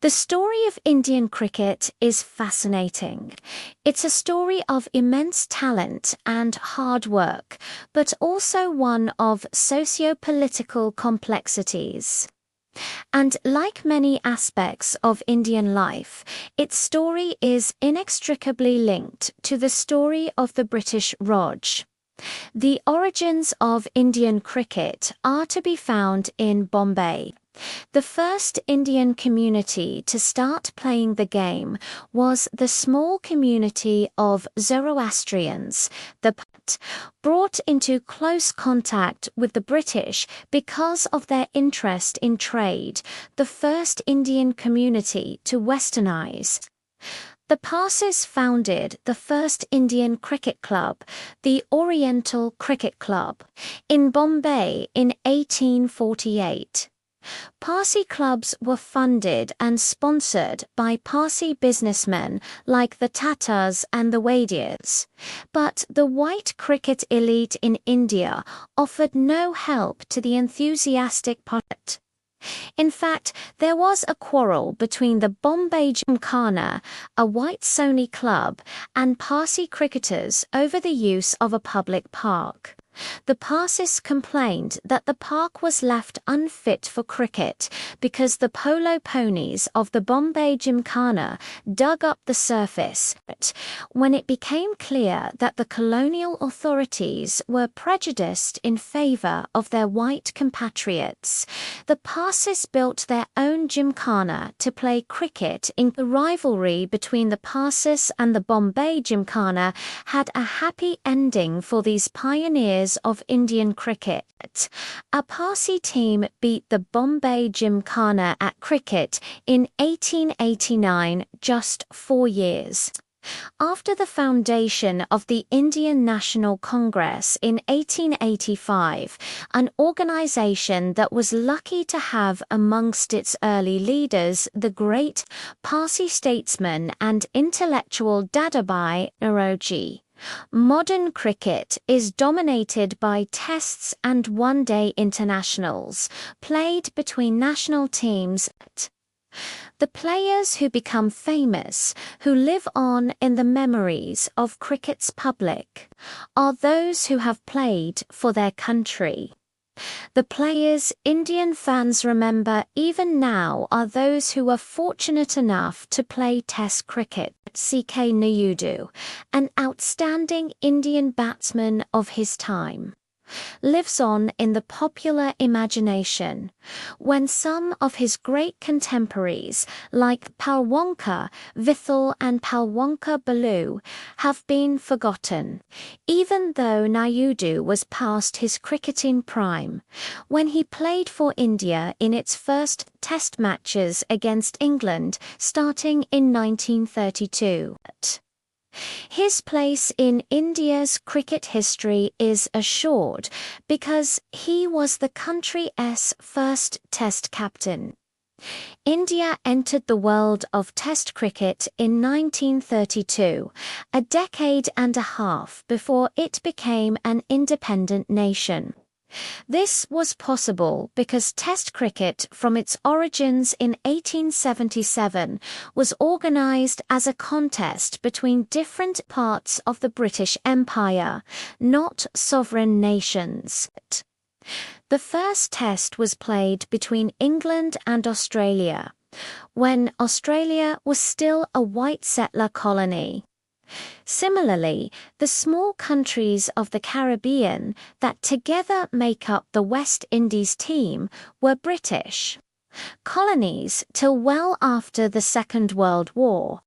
The story of Indian cricket is fascinating. It's a story of immense talent and hard work, but also one of socio-political complexities. And like many aspects of Indian life, its story is inextricably linked to the story of the British Raj. The origins of Indian cricket are to be found in Bombay. The first Indian community to start playing the game was the small community of Zoroastrians, the Pat, brought into close contact with the British because of their interest in trade, the first Indian community to westernize. The Parsis founded the first Indian cricket club, the Oriental Cricket Club, in Bombay in 1848. Parsi clubs were funded and sponsored by Parsi businessmen like the Tatars and the Waidyas, but the white cricket elite in India offered no help to the enthusiastic poet. In fact, there was a quarrel between the Bombay Gymkhana, a white Sony club, and Parsi cricketers over the use of a public park. The Parsis complained that the park was left unfit for cricket because the polo ponies of the Bombay Gymkhana dug up the surface. When it became clear that the colonial authorities were prejudiced in favour of their white compatriots, the Parsis built their own Gymkhana to play cricket. In the rivalry between the Parsis and the Bombay Gymkhana had a happy ending for these pioneers of Indian cricket. A Parsi team beat the Bombay Gymkhana at cricket in 1889, just 4 years. After the foundation of the Indian National Congress in 1885, an organization that was lucky to have amongst its early leaders the great Parsi statesman and intellectual Dadabhai Naoroji. Modern cricket is dominated by tests and one-day internationals, played between national teams. The players who become famous, who live on in the memories of cricket's public, are those who have played for their country. The players Indian fans remember even now are those who were fortunate enough to play Test cricket. C.K. Naidu, an outstanding Indian batsman of his time, lives on in the popular imagination, when some of his great contemporaries, like Palwanka Vithal and Palwanka Balu, have been forgotten, even though Naidu was past his cricketing prime, when he played for India in its first Test matches against England starting in 1932. His place in India's cricket history is assured because he was the country's first Test captain. India entered the world of Test cricket in 1932, a decade and a half before it became an independent nation. This was possible because Test cricket from its origins in 1877 was organised as a contest between different parts of the British Empire, not sovereign nations. The first Test was played between England and Australia, when Australia was still a white settler colony. Similarly, the small countries of the Caribbean that together make up the West Indies team were British colonies till well after the Second World War.